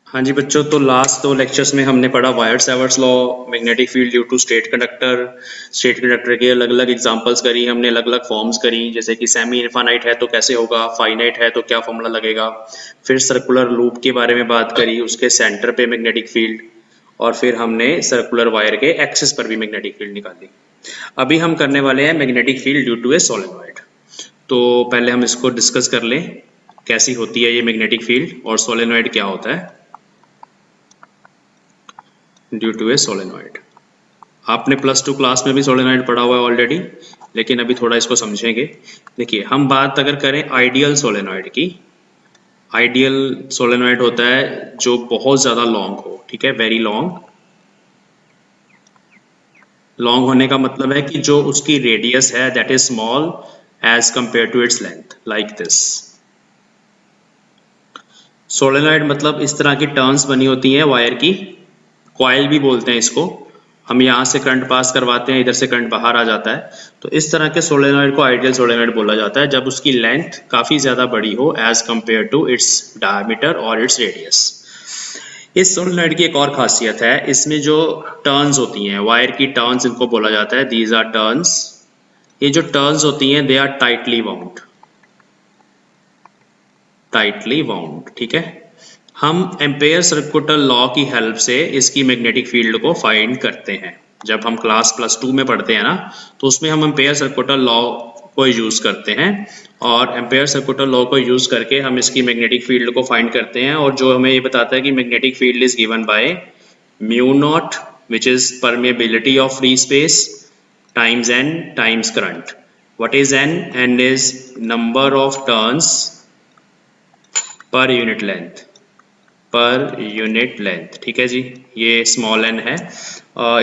हाँ जी बच्चों, तो लास्ट दो लेक्चर्स में हमने पढ़ा Biot Savart's law, magnetic field due to straight conductor के अलग अलग एग्जांपल्स करी हमने, अलग अलग फॉर्म्स करी, जैसे कि सेमी इनफाइनाइट है तो कैसे होगा, फाइनाइट है तो क्या फॉर्मूला लगेगा। फिर सर्कुलर लूप के बारे में बात करी, उसके सेंटर पे मैग्नेटिक फील्ड, और फिर हमने सर्कुलर वायर के एक्सिस पर भी मैग्नेटिक फील्ड निकाली। अभी हम करने वाले हैं magnetic field due to a solenoid. तो पहले हम इसको डिस्कस कर लें, कैसी होती है ये मैग्नेटिक फील्ड और सोलेनॉइड क्या होता है। ड्यू टू ए सोलेनॉइड, आपने +2 क्लास में भी सोलेनॉइड पढ़ा हुआ है ऑलरेडी, लेकिन अभी थोड़ा इसको समझेंगे। देखिए, हम बात अगर करें आइडियल सोलेनॉइड की, आइडियल सोलेनॉइड होता है जो बहुत ज़्यादा लॉन्ग हो, ठीक है, वेरी लॉन्ग। लॉन्ग होने का मतलब है कि जो उसकी रेडियस है that is small as compare to its length, like this. Solenoid मतलब इस तरह की टर्न्स बनी होती हैं वायर की, कॉइल भी बोलते हैं इसको। हम यहाँ से करंट पास करवाते हैं, इधर से करंट बाहर आ जाता है, तो इस तरह के सोलेनॉइड को आइडियल सोलेनॉइड बोला जाता है जब उसकी लेंथ काफ़ी ज़्यादा बड़ी हो as compare to its diameter और इट्स रेडियस। इस सोलेनॉइड की एक और खासियत है, इसमें जो टर्न्स होती हैं, वायर की टर्न्स इनको बोला जाता है, दीज आर टर्न्स। ये जो टर्न्स होती हैं they are tightly wound, tightly wound, ठीक है। हम एम्पेयर सर्कुलर लॉ की हेल्प से इसकी मैग्नेटिक फील्ड को फाइंड करते हैं। जब हम क्लास +2 में पढ़ते हैं ना, तो उसमें हम एम्पेयर सर्कुलर लॉ को यूज़ करते हैं, और एम्पेयर सर्कुलर लॉ को यूज़ करके हम इसकी मैग्नेटिक फील्ड को फाइंड करते हैं, और जो हमें ये बताता है कि magnetic field is given by mu naught which is permeability of free space times n times current. What is n? N is number of turns पर unit length, per unit length, ठीक है जी। ये स्मॉल एन है,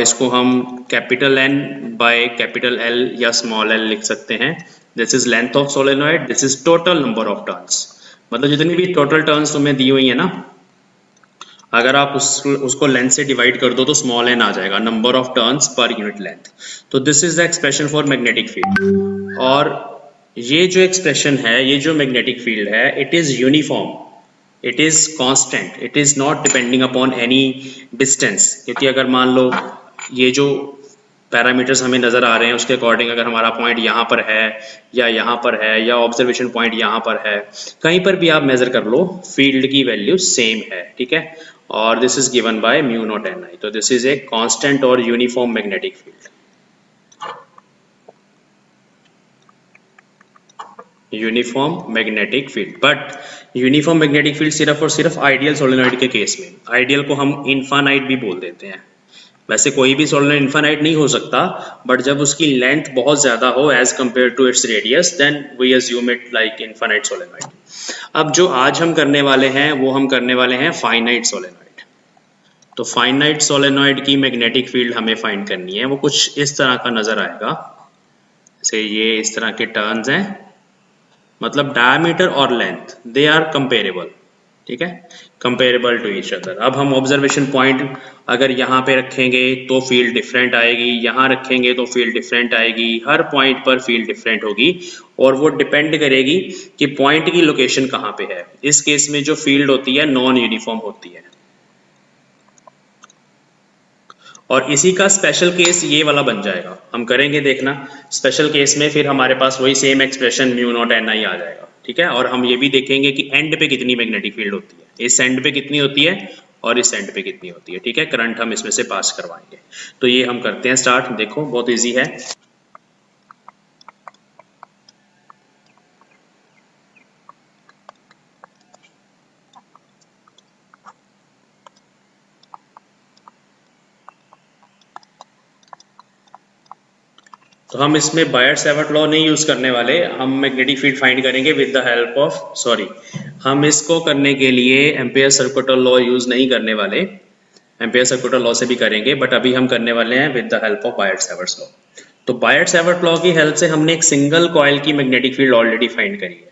इसको हम capital N by capital L या small L लिख सकते हैं। This is length of solenoid, this is total number of turns, मतलब जितनी भी टोटल टर्न्स तुम्हें दी हुई है ना, अगर आप उसको लेंथ से डिवाइड कर दो तो स्मॉल एन आ जाएगा, नंबर ऑफ टर्न्स पर यूनिट लेंथ। तो this is the expression for magnetic field. और ये जो एक्सप्रेशन है, ये जो मैग्नेटिक फील्ड है, it is uniform, it is constant, it is not depending upon any distance. क्योंकि अगर मान लो ये जो पैरामीटर्स हमें नज़र आ रहे हैं उसके अकॉर्डिंग अगर हमारा पॉइंट यहाँ पर है या यहाँ पर है या ऑब्जर्वेशन पॉइंट यहाँ पर है, कहीं पर भी आप मेजर कर लो, फील्ड की वैल्यू सेम है, ठीक है। और this is given by mu naught n I, तो दिस इज ए कांस्टेंट और uniform magnetic field. Uniform magnetic field, but uniform magnetic field सिर्फ और सिर्फ आइडियल सोलेनॉइड के केस में। आइडियल को हम इनफाइनाइट भी बोल देते हैं। वैसे कोई भी सोलेनॉइड इनफाइनाइट नहीं हो सकता, बट जब उसकी लेंथ बहुत ज़्यादा हो as compare to its radius, then we assume it like infinite solenoid. अब जो आज हम करने वाले हैं वो हम करने वाले हैं फाइनाइट सोलेनॉइड। तो फाइनाइट सोलेनॉइड की मैग्नेटिक फील्ड हमें फाइंड करनी है, वो कुछ इस तरह का नज़र आएगा। जैसे ये इस तरह के टर्न्स हैं, मतलब डायमीटर और लेंथ दे आर कंपेरेबल, ठीक है, कंपेरेबल टू ईच अदर। अब हम ऑब्जर्वेशन पॉइंट अगर यहाँ पे रखेंगे तो फील्ड डिफरेंट आएगी, यहाँ रखेंगे तो फील्ड डिफरेंट आएगी, हर पॉइंट पर फील्ड डिफरेंट होगी, और वो डिपेंड करेगी कि पॉइंट की लोकेशन कहाँ पे है। इस केस में जो फील्ड होती है नॉन यूनिफॉर्म होती है, और इसी का स्पेशल केस ये वाला बन जाएगा, हम करेंगे देखना। स्पेशल केस में फिर हमारे पास वही same expression mu naught n I आ जाएगा, ठीक है। और हम ये भी देखेंगे कि एंड पे कितनी मैग्नेटिक फील्ड होती है, इस एंड पे कितनी होती है और इस एंड पे कितनी होती है, ठीक है। करंट हम इसमें से पास करवाएंगे। तो ये हम करते हैं स्टार्ट, देखो बहुत ईजी है। तो हम इसमें बायर्ड-सावर्ट लॉ नहीं यूज करने वाले, हम मैग्नेटिक फील्ड फाइंड करेंगे with the help of, sorry, हम इसको करने के लिए एम्पेयर सर्कुलर लॉ यूज नहीं करने वाले, एम्पेयर सर्कुलर लॉ से भी करेंगे, बट अभी हम करने वाले हैं with the help of Biot Savart law. तो बायर्ड-सावर्ट लॉ की हेल्प से हमने एक सिंगल कॉइल की मैग्नेटिक फील्ड ऑलरेडी फाइंड करी है।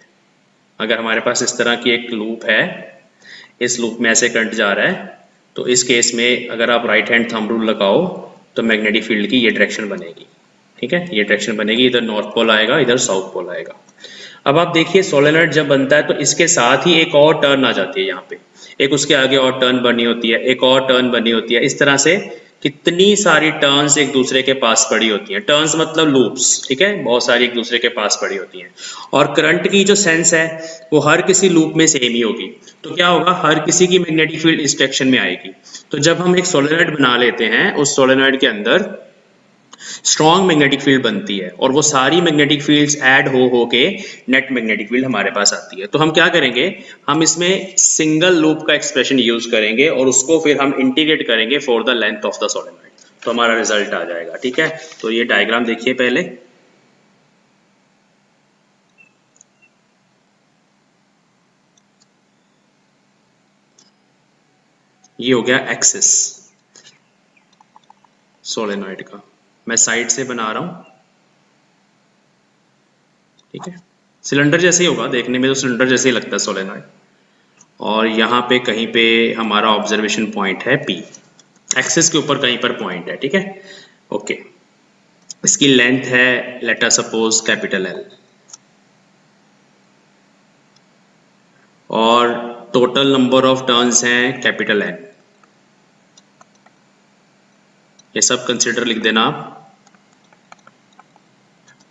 अगर हमारे पास इस तरह की एक लूप है, इस लूप में ऐसे करंट जा रहा है, तो इस केस में अगर आप राइट हैंड थंब रूल लगाओ तो मैग्नेटिक फील्ड की ये डायरेक्शन बनेगी, ठीक है। ये डायरेक्शन बनेगी, इधर नॉर्थ पोल आएगा, इधर साउथ पोल आएगा। अब आप देखिए सोलेनॉइड जब बनता है तो इसके साथ ही एक और टर्न आ जाती है यहाँ पे, एक उसके आगे और टर्न बनी होती है, एक और टर्न बनी होती है, इस तरह से कितनी सारी टर्न्स एक दूसरे के पास पड़ी होती हैं। टर्न्स मतलब लूप्स, ठीक है, बहुत सारी एक दूसरे के पास पड़ी होती हैं। और करंट की जो सेंस है वो हर किसी लूप में सेम ही होगी। तो क्या होगा, हर किसी की मैग्नेटिक फील्ड इस डायरेक्शन में आएगी। तो जब हम एक सोलेनॉइड बना लेते हैं, उस सोलेनॉइड के अंदर स्ट्रॉन्ग मैग्नेटिक फील्ड बनती है और वो सारी मैग्नेटिक फील्ड्स ऐड हो के नेट मैग्नेटिक फील्ड हमारे पास आती है। तो हम क्या करेंगे, हम इसमें सिंगल लूप का एक्सप्रेशन यूज करेंगे और उसको फिर हम इंटीग्रेट करेंगे for the length of the solenoid, तो हमारा रिजल्ट आ जाएगा। ठीक है, तो ये डायग्राम देखिए पहले, ये हो गया एक्सिस सोलेनॉइड का, मैं साइड से बना रहा हूं। ठीक है, सिलेंडर जैसे ही होगा, देखने में तो सिलेंडर जैसे ही लगता है सोलेनॉइड। और यहाँ पे कहीं पे हमारा ऑब्जर्वेशन पॉइंट है P, एक्सिस के ऊपर कहीं पर पॉइंट है। ठीक है, ओके, इसकी लेंथ है let us suppose capital L, और टोटल नंबर ऑफ टर्न्स हैं कैपिटल N। ये सब कंसिडर लिख देना आप,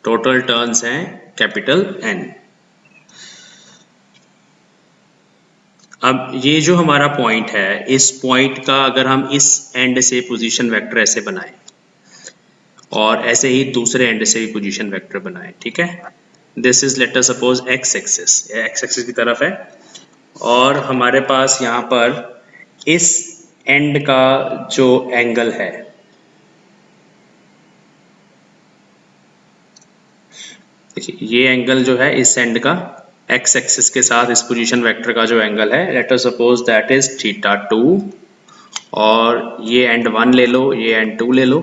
टोटल टर्न्स हैं कैपिटल N। अब ये जो हमारा पॉइंट है, इस पॉइंट का अगर हम इस एंड से पोजीशन वेक्टर ऐसे बनाएं और ऐसे ही दूसरे एंड से भी पोजीशन वेक्टर बनाएं, ठीक है, this is late us suppose x axis, x axis की तरफ है, और हमारे पास यहाँ पर इस एंड का जो एंगल है, देखिए ये एंगल जो है इस एंड का एक्स एक्सिस के साथ इस पोजीशन वेक्टर का जो एंगल है, let us suppose that is θ2, और ये एंड 1 ले लो, ये एंड 2 ले लो,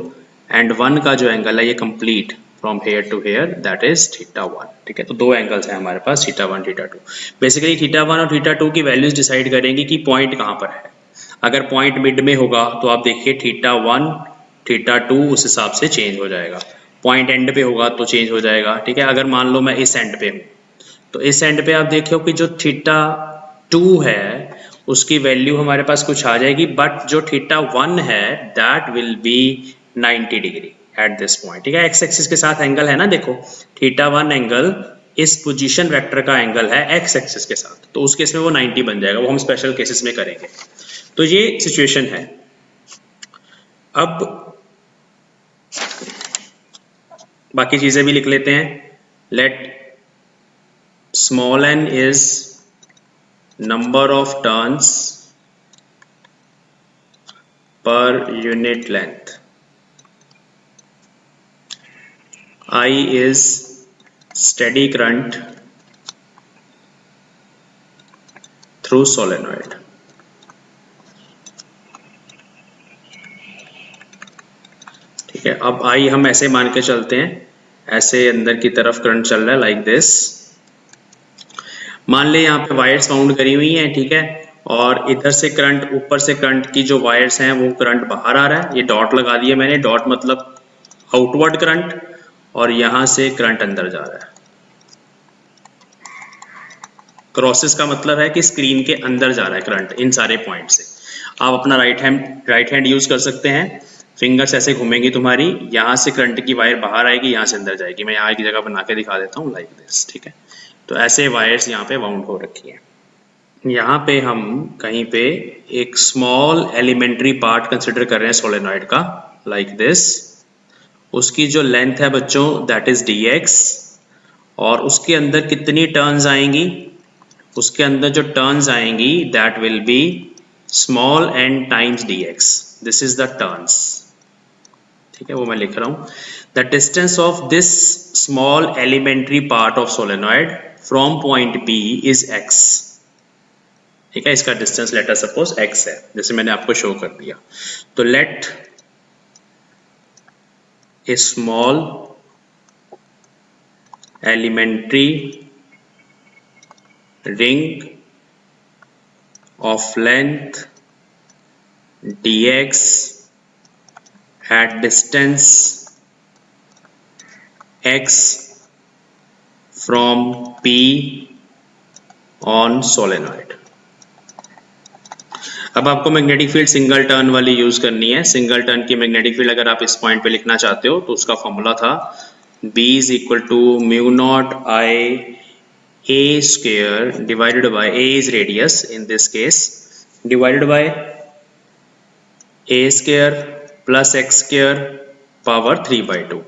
एंड 1 का जो एंगल है ये complete from here to here, that is θ1। ठीक है, तो दो एंगल्स हैं हमारे पास, θ1 θ2। बेसिकली θ1 और θ2 की वैल्यूज डिसाइड करेंगी कि पॉइंट कहाँ पर है। अगर पॉइंट मिड में होगा तो आप देखिए θ1 θ2 उस हिसाब से चेंज हो जाएगा, पॉइंट एंड पे होगा तो चेंज हो जाएगा। ठीक है, अगर मान लो मैं इस एंड पे हूँ तो इस एंड पे आप देखो कि जो θ2 है उसकी वैल्यू हमारे पास कुछ आ जाएगी, बट जो θ1 है that will B 90 degree at this point. ठीक है, एक्स एक्सिस के साथ एंगल है ना, देखो θ1 एंगल इस पोजीशन वेक्टर का एंगल है एक्स एक्सिस के साथ, तो उस केस में वो 90 बन जाएगा, वो हम स्पेशल केसेस में करेंगे। तो ये सिचुएशन है। अब बाकी चीजें भी लिख लेते हैं, late small n is number of turns per unit length, I is steady current through solenoid। ठीक है, अब I हम ऐसे मान के चलते हैं, ऐसे अंदर की तरफ करंट चल रहा है लाइक दिस। मान ले यहाँ पे वायर्स बाउंड करी हुई हैं, ठीक है, और इधर से करंट, ऊपर से करंट की जो वायर्स हैं वो करंट बाहर आ रहा है, ये डॉट लगा दिया मैंने, डॉट मतलब आउटवर्ड करंट, और यहां से करंट अंदर जा रहा है। क्रॉसेस का मतलब है कि स्क्रीन के अंदर जा रहा है करंट इन सारे पॉइंट से। आप अपना राइट हैंड यूज कर सकते हैं, फिंगर्स ऐसे घूमेंगी तुम्हारी, यहाँ से करंट की वायर बाहर आएगी, यहाँ से अंदर जाएगी। मैं यहाँ की जगह बना के दिखा देता हूँ लाइक दिस। ठीक है, तो ऐसे वायर्स यहाँ पे बाउंड हो रखी है। यहाँ पे हम कहीं पे एक स्मॉल एलिमेंट्री पार्ट कंसिडर कर रहे हैं सोलेनॉइड का, लाइक दिस। उसकी जो लेंथ है बच्चों दैट इज dx, और उसके अंदर कितनी टर्न्स आएंगी, उसके अंदर जो टर्न्स आएंगी that will be small n times dx, this is the turns. ठीक है, वो मैं लिख रहा हूँ, the distance of this small elementary part of solenoid from point P is x। ठीक है, इसका distance let us suppose x है, जैसे मैंने आपको शो कर दिया। तो let a small elementary ring of length dx at distance x from P on solenoid. अब आपको मैग्नेटिक फील्ड सिंगल टर्न वाली यूज करनी है। सिंगल टर्न की मैग्नेटिक फील्ड अगर आप इस पॉइंट पे लिखना चाहते हो तो उसका फॉर्मूला था B is equal to mu naught I A square divided by A is radius in this case divided by A square plus x square power 3/2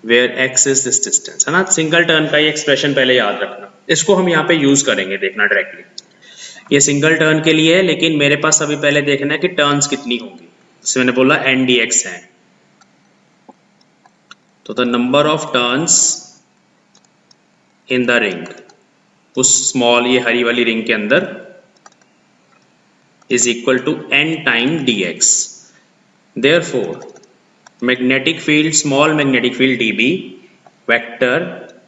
where x is this distance, है ना। Single turn का ये expression पहले याद रखना, इसको हम यहाँ पे यूज करेंगे, देखना डायरेक्टली। ये सिंगल टर्न के लिए है, लेकिन मेरे पास अभी पहले देखना है कि टर्न्स कितनी होंगी। जैसे मैंने बोला n dx है, तो the number of turns in the ring, उस स्मॉल ये हरी वाली रिंग के अंदर, is equal to n time dx। Therefore magnetic field, small magnetic field dB vector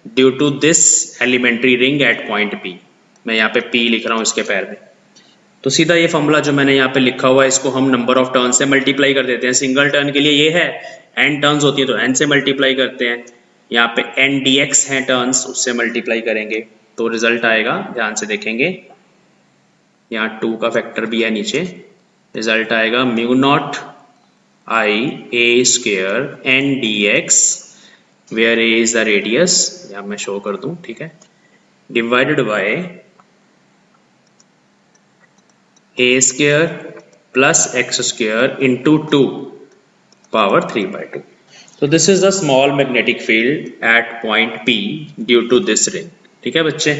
due to this elementary ring at point P, मैं यहाँ पे P लिख रहा हूँ इसके पैर में, तो सीधा ये फॉर्मूला जो मैंने यहाँ पे लिखा हुआ है इसको हम नंबर ऑफ टर्न से मल्टीप्लाई कर देते हैं। सिंगल टर्न के लिए ये है, n टर्न्स होती है तो n से मल्टीप्लाई करते हैं, यहाँ पे n dx है टर्न्स, उससे मल्टीप्लाई करेंगे तो रिजल्ट आएगा, ध्यान से देखेंगे यहाँ 2 का फैक्टर भी है नीचे, रिजल्ट आएगा म्यू नॉट I A स्क्वायर n dx where A is the radius, यहाँ मैं शो कर दूं, ठीक है, divided by A square plus x square into 2 power 3/2। तो this is the small magnetic field at point P due to this ring, ठीक है बच्चे।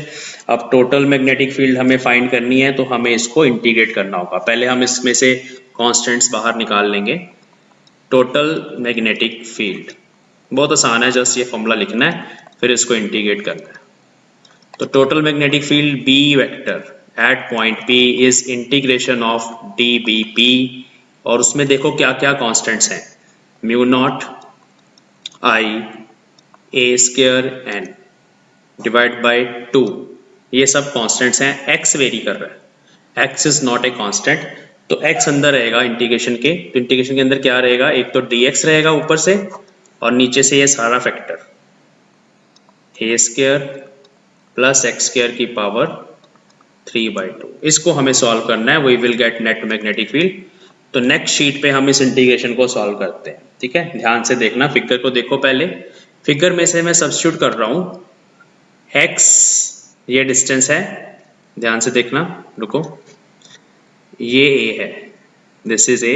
अब टोटल मैग्नेटिक फील्ड हमें फाइंड करनी है तो हमें इसको इंटीग्रेट करना होगा। पहले हम इसमें से कॉन्स्टेंट्स बाहर निकाल लेंगे। टोटल मैग्नेटिक फील्ड बहुत आसान है, जस्ट ये फॉर्मूला लिखना है, फिर इसको इंटीग्रेट करना है। तो total magnetic field B vector eight point P is integration of dBP, और उसमें देखो क्या क्या कॉन्स्टेंट्स हैं, म्यू नॉट I A स्क्वायर n डिवाइड बाय 2, ये सब कॉन्स्टेंट्स हैं। x वेरी कर रहा है, x is not a constant, तो x अंदर रहेगा इंटीग्रेशन के, तो इंटीग्रेशन के अंदर क्या रहेगा, एक तो dx रहेगा ऊपर से और नीचे से ये सारा factor A square plus x square की पावर 3/2। इसको हमें सॉल्व करना है, we will get net magnetic field. तो नेक्स्ट शीट पे हम इस इंटीग्रेशन को सॉल्व करते हैं, ठीक है। ध्यान से देखना, फिगर को देखो पहले, फिगर में से मैं सब्स्टिट्यूट कर रहा हूँ x, ये डिस्टेंस है, ध्यान से देखना, रुको, ये a है, this is a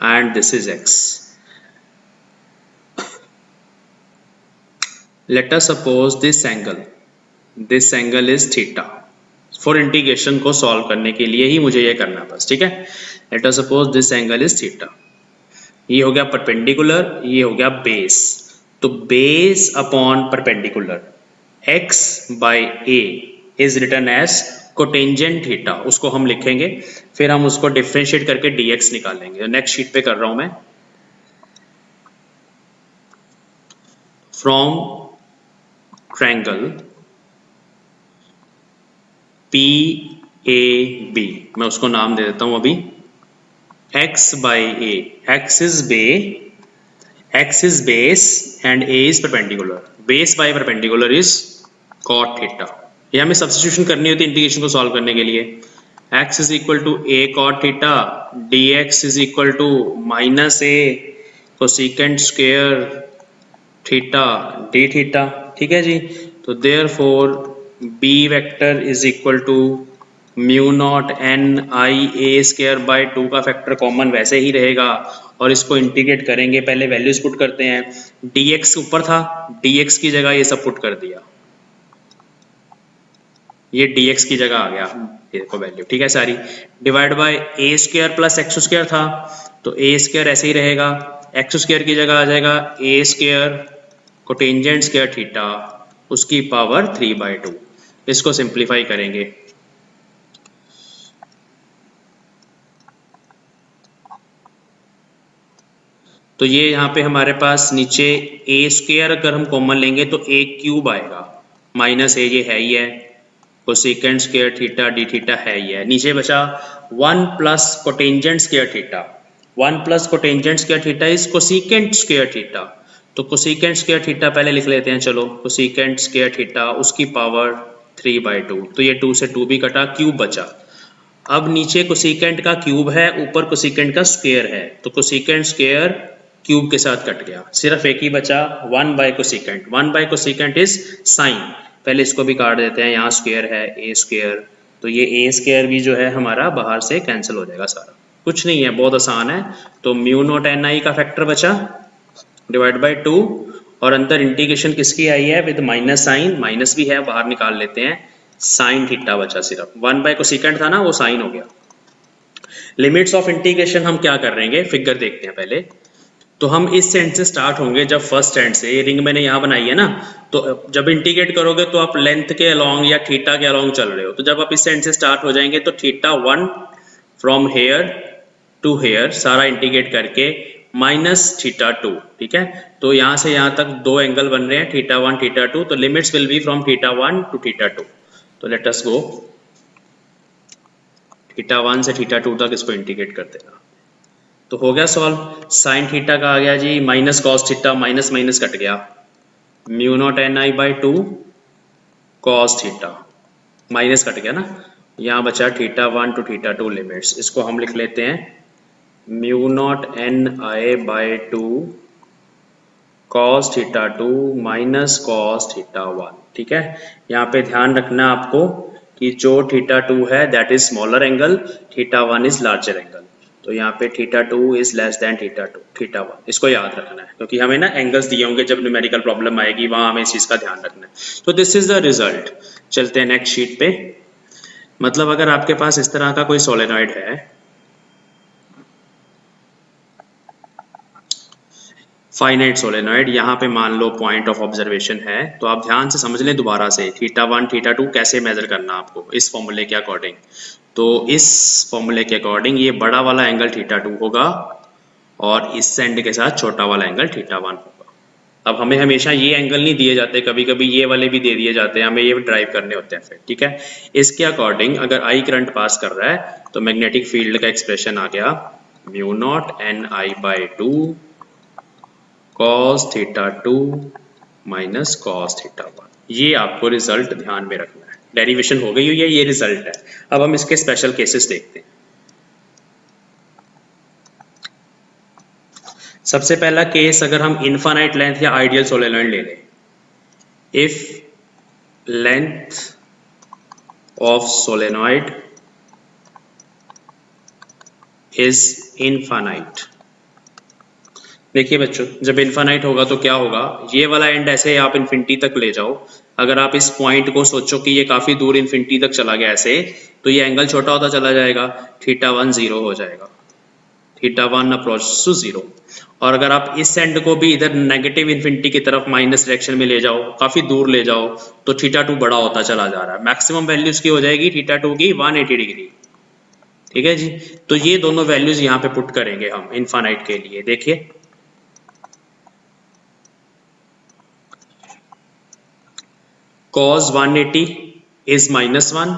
and this is x। Late us suppose this angle is theta. For integration को सॉल्व करने के लिए ही मुझे ये करना है बस, ठीक है। Let us suppose this angle is theta, ये हो गया परपेंडिकुलर, ये हो गया बेस, तो base upon perpendicular x by a is written as cotangent theta, उसको हम लिखेंगे, फिर हम उसको डिफरेंशिएट करके dx निकालेंगे। नेक्स्ट शीट पे कर रहा हूं मैं। फ्रॉम ट्रायंगल PAB, मैं उसको नाम दे देता हूं अभी, x by a, x is base and a is perpendicular, base by perpendicular is cot theta। ये हमें सब्स्टिट्यूशन करनी होती है इंटीग्रेशन को सॉल्व करने के लिए। x is equal to a cot theta, dx is equal to minus a cosecant square theta d theta, ठीक है जी। तो therefore b vector is equal to mu naught n I a square by 2 का factor common वैसे ही रहेगा, और इसको integrate करेंगे, पहले वैल्यूज पुट करते हैं, dx ऊपर था, dx की जगह ये सब पुट कर दिया, ये dx की जगह आ गया, ये देखो वैल्यू, ठीक है सारी, divide by a square plus x square था, तो a स्क्वायर ऐसे ही रहेगा, x स्क्वायर की जगह आ जाएगा a square cotangent square theta, उसकी पावर 3/2। इसको सिंप्लीफाई करेंगे, तो ये यहाँ पे हमारे पास नीचे a स्क्वायर अगर हम कॉमन लेंगे तो a क्यूब आएगा, माइनस a ये है ही है, cosecant square theta d theta है ही है, नीचे बचा 1 plus cotangent square theta, 1 plus cotangent square theta is cosecant square theta, तो कोसेकेंट स्क्वायर थीटा पहले लिख लेते हैं, चलो कोसेकेंट स्क्वायर थीटा उसकी पावर 3/2, तो ये 2 से 2 भी कटा, क्यूब बचा। अब नीचे कोसेकेंट का क्यूब है, ऊपर कोसेकेंट का स्क्वायर है, तो कोसेकेंट स्क्वायर क्यूब के साथ कट गया, सिर्फ एक ही बचा 1/कोसेकेंट। 1/कोसेकेंट इज साइन, पहले इसको भी काट देते हैं, यहाँ स्क्वायर है ए स्क्वायर, तो ये ए स्क्वायर भी जो है हमारा बाहर से कैंसिल हो जाएगा सारा, कुछ नहीं है, बहुत आसान है। तो म्यू नॉट एन आई का फैक्टर बचा डिवाइड बाई 2, और अंदर इंटीग्रेशन किसकी आई है विद माइनस साइन, माइनस भी है बाहर निकाल लेते हैं, साइन थीटा बचा, सिर्फ 1/कोसेकेंट था ना वो साइन हो गया। लिमिट्स ऑफ इंटीग्रेशन हम क्या कर रहेंगे, फिगर देखते हैं पहले। तो हम इस एंड से स्टार्ट होंगे, जब फर्स्ट एंड से, ये रिंग मैंने यहाँ बनाई है ना, तो जब इंटीग्रेट करोगे तो आप लेंथ के अलोंग या थीटा के अलोंग चल रहे हो, तो जब आप इस एंड से स्टार्ट हो जाएंगे तो theta 1 from here to here सारा इंटीग्रेट करके माइनस थीटा 2, ठीक है। तो यहाँ से यहाँ तक दो एंगल बन रहे हैं, थीटा 1 थीटा 2, तो limits will be from theta 1 to theta 2। तो लेट अस गो, थीटा 1 से थीटा 2 तक इसको इंटीग्रेट कर देना, तो हो गया सॉल्व। साइन थीटा का आ गया जी minus cos theta, minus minus cut गया, mu naught n I by 2 cos theta, minus cut गया ना, यहाँ बचा थीटा 1 टू थीटा 2 लिमिट्स, इसको हम लिख लेते हैं mu naught n I by 2 cos theta 2 minus cos theta 1, ठीक है। यहाँ पे ध्यान रखना आपको कि जो थीटा 2 है that is smaller angle, theta 1 is larger angle, तो यहाँ पे theta 2 is less than theta 1, इसको याद रखना है, क्योंकि हमें ना एंगल्स दिए होंगे जब न्यूमेरिकल प्रॉब्लम आएगी, वहां हमें इस चीज का ध्यान रखना है। तो दिस इज द रिजल्ट। चलते हैं नेक्स्ट शीट पे। मतलब अगर आपके पास इस तरह का कोई सोलेनॉइड है, फाइनाइट सोलेनॉइड, यहाँ पे मान लो पॉइंट ऑफ ऑब्जर्वेशन है, तो आप ध्यान से समझ लें दोबारा से, थीटा 1 थीटा 2 कैसे मेजर करना आपको इस फॉर्मूले के अकॉर्डिंग। तो इस फॉर्मूले के अकॉर्डिंग ये बड़ा वाला एंगल थीटा 2 होगा और इस एंड के साथ छोटा वाला एंगल थीटा 1 होगा। अब हमें हमेशा ये एंगल नहीं दिए जाते, कभी कभी ये वाले भी दे दिए जाते हैं, हमें ये ड्राइव करने होते हैं फिर, ठीक है। इसके अकॉर्डिंग अगर आई करंट पास कर रहा है तो मैग्नेटिक फील्ड का एक्सप्रेशन आ गया mu naught n I by 2 cos theta 2 minus cos theta 1, ये आपको रिजल्ट ध्यान में रखना है। डेरिवेशन हो गई हुई है, ये रिजल्ट है। अब हम इसके स्पेशल केसेस देखते हैं। सबसे पहला केस, अगर हम इनफाइनाइट लेंथ या आइडियल सोलेनॉइड ले लें, if length of solenoid is infinite. देखिए बच्चों, जब इनफाइनाइट होगा तो क्या होगा, ये वाला एंड ऐसे आप इन्फिनिटी तक ले जाओ, अगर आप इस पॉइंट को सोचो कि ये काफी दूर इन्फिनिटी तक चला गया ऐसे, तो ये एंगल छोटा होता चला जाएगा, थीटा 1 0 हो जाएगा, थीटा 1 अप्रोच टू 0। और अगर आप इस एंड को भी इधर नेगेटिव इन्फिनिटी की तरफ माइनस डायरेक्शन में ले जाओ, काफी दूर ले जाओ, तो थीटा 2 बड़ा होता चला जा रहा है, मैक्सिमम वैल्यू इसकी हो जाएगी थीटा 2 की 180 डिग्री, ठीक है जी। तो ये दोनों वैल्यूज यहाँ पे पुट करेंगे हम इनफाइनाइट के लिए। देखिए cos 180 is -1,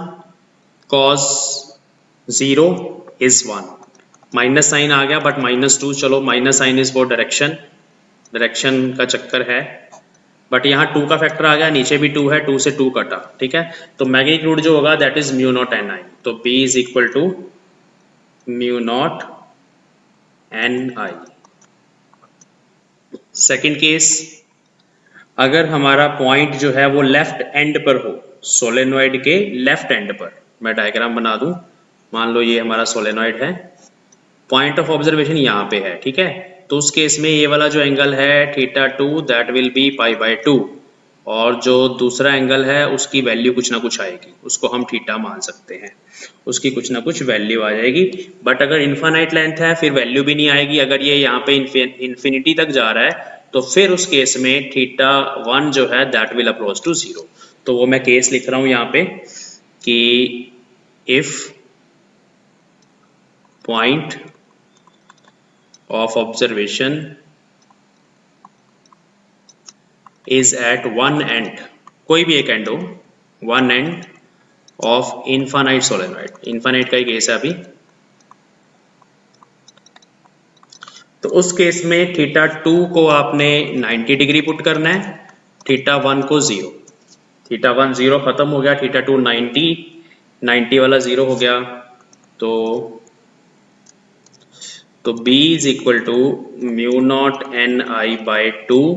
cos 0 is 1, minus sign आ गया बट -2, चलो minus sign is for direction, direction का चक्कर है, बट यहाँ 2 का फैक्टर आ गया, नीचे भी 2 है, 2 से 2 कटा, ठीक है। तो मैग्नीट्यूड जो होगा that is mu naught n I, तो B is equal to mu naught n I. Second case, अगर हमारा पॉइंट जो है वो लेफ्ट एंड पर हो, सोलेनॉइड के लेफ्ट एंड पर, मैं डायग्राम बना दूं, मान लो ये हमारा सोलेनॉइड है, पॉइंट ऑफ ऑब्जर्वेशन यहाँ पे है, ठीक है। तो उस केस में ये वाला जो एंगल है थीटा 2 दैट विल बी π/2, और जो दूसरा एंगल है उसकी वैल्यू कुछ ना कुछ आएगी, उसको हम थीटा मान सकते हैं, उसकी कुछ ना कुछ वैल्यू आ जाएगी। बट अगर इनफाइनाइट लेंथ है फिर वैल्यू भी नहीं आएगी, अगर ये यहाँ पे इन्फिनिटी तक जा रहा है तो फिर उस केस में थीटा 1 जो है दैट विल अप्रोच टू 0। तो वो मैं केस लिख रहा हूं यहाँ पे कि if point of observation is at one end, कोई भी एक एंड हो, one end of infinite solenoid, infinite का ही केस है अभी, तो उस केस में थीटा 2 को आपने 90 डिग्री पुट करना है, थीटा 1 को 0। थीटा 1 0 खत्म हो गया, थीटा 2 90, 90 वाला 0 हो गया। तो b is equal to mu naught n I by 2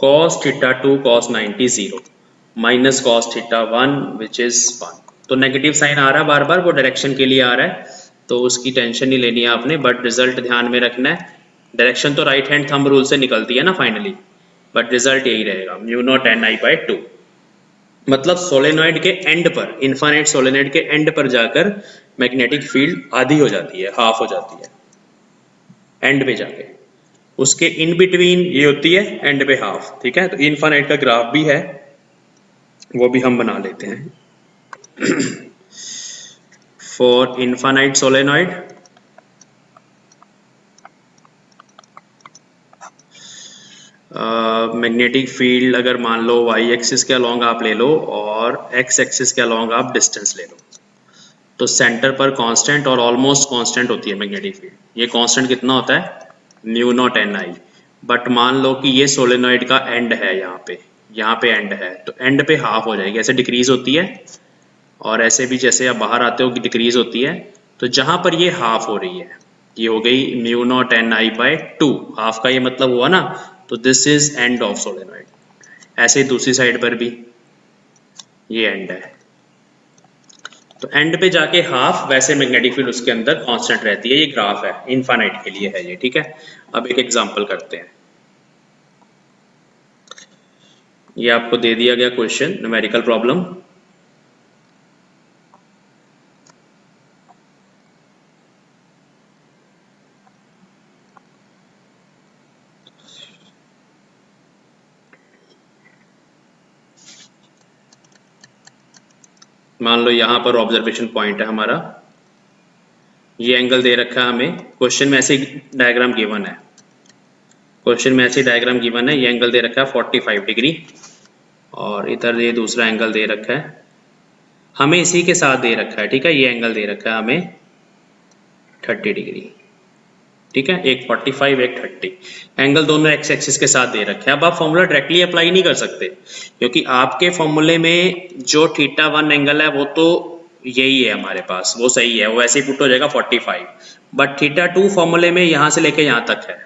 cos theta 2 cos 90 0 minus cos theta 1 which is 1। तो नेगेटिव साइन आ रहा है बार बार, वो डायरेक्शन के लिए आ रहा है, तो उसकी टेंशन नहीं लेनी है आपने, बट रिजल्ट ध्यान में रखना है। डायरेक्शन तो राइट हैंड थंब रूल से निकलती है ना फाइनली, बट रिजल्ट यही रहेगा mu naught n I by 2। मतलब सोलेनॉइड के एंड पर, इनफाइनाइट सोलेनॉइड के एंड पर जाकर मैग्नेटिक फील्ड आधी हो जाती है, हाफ हो जाती है एंड पे जाके, उसके इन बिटवीन ये होती है एंड पे हाफ। ठीक है, तो इनफाइनाइट का ग्राफ भी है, वो भी हम बना लेते हैं। For infinite solenoid magnetic field अगर मान लो वाई एक्सिस के अलॉन्ग आप ले लो और एक्स एक्सिस के अलॉन्ग आप डिस्टेंस ले लो, तो सेंटर पर कांस्टेंट और ऑलमोस्ट कांस्टेंट होती है मैग्नेटिक फील्ड। ये कांस्टेंट कितना होता है, mu naught n I. But मान लो कि ये सोलेनॉइड का एंड है, यहाँ पे एंड है, तो एंड पे हाफ हो जाएगी, ऐसे डिक्रीज होती है, और ऐसे भी जैसे आप बाहर आते हो कि डिक्रीज होती है। तो जहां पर ये हाफ हो रही है, ये हो गई mu naught n I by 2, half का ये मतलब हुआ ना, तो this is end of solenoid. ऐसे ही दूसरी साइड पर भी ये एंड है, तो एंड पे जाके हाफ, वैसे मैग्नेटिक फील्ड उसके अंदर कांस्टेंट रहती है। ये ग्राफ है, इनफाइनाइट के लिए है ये। ठीक है, अब एक एग्जांपल करते हैं। ये आपको दे दिया गया क्वेश्चन, न्यूमेरिकल प्रॉब्लम। मान लो यहाँ पर ऑब्जर्वेशन पॉइंट है हमारा, ये एंगल दे रखा है हमें, क्वेश्चन में ऐसे डायग्राम गिवन है, क्वेश्चन में ऐसे डायग्राम गिवन है, ये एंगल दे रखा है 45 डिग्री, और इधर ये दूसरा एंगल दे रखा है हमें, इसी के साथ दे रखा है। ठीक है, ये एंगल दे रखा है हमें 30 डिग्री। ठीक है, एक 45 एक 30, एंगल दोनों एक्स एक्सिस के साथ दे रखे हैं। अब आप फॉर्मूला डायरेक्टली अप्लाई नहीं कर सकते, क्योंकि आपके फॉर्मूले में जो थीटा 1 एंगल है वो तो यही है हमारे पास, वो सही है, वो ऐसे ही पुट हो जाएगा 45। बट थीटा 2 फॉर्मूले में यहाँ से लेके यहाँ तक है,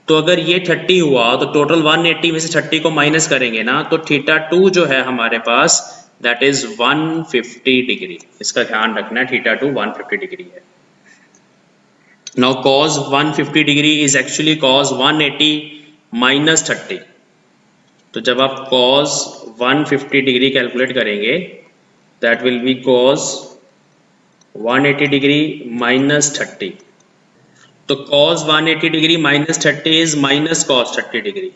तो अगर ये 30 हुआ तो टोटल 180 में से 30 को माइनस करेंगे ना, तो थीटा 2 जो है हमारे पास दैट इज 150 डिग्री। इसका ध्यान रखना है, थीटा 2 150 डिग्री है। Now cos 150 degree is actually cos 180 minus 30। तो जब आप cos 150 डिग्री कैलकुलेट करेंगे, that will be cos 180 degree minus 30। तो cos 180 degree minus 30 is minus cos 30 degree.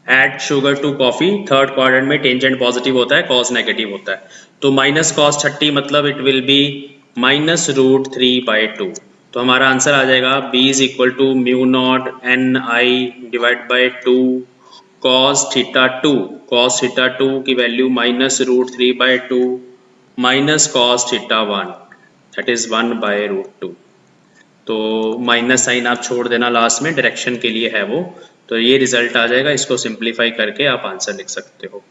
Add sugar to coffee, third quadrant में tangent positive होता है, cos negative होता है, तो minus cos 30 मतलब it will be minus root 3/2। तो हमारा आंसर आ जाएगा b is equal to mu naught n I divide by 2 cos theta 2, cos theta 2 की value minus root 3/2 minus cos theta 1 that is 1/√2। तो माइनस साइन आप छोड़ देना लास्ट में, डायरेक्शन के लिए है वो। तो ये रिजल्ट आ जाएगा, इसको सिंप्लीफाई करके आप आंसर लिख सकते हो,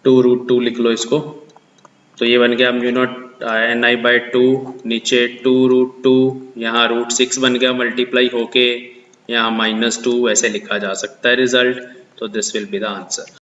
2√2 लिख लो इसको। तो ये बन गया mu naught n I by 2, नीचे 2√2, यहाँ √6 बन गया मल्टीप्लाई होके, यहाँ -2, ऐसे लिखा जा सकता है रिजल्ट। तो this will be the answer.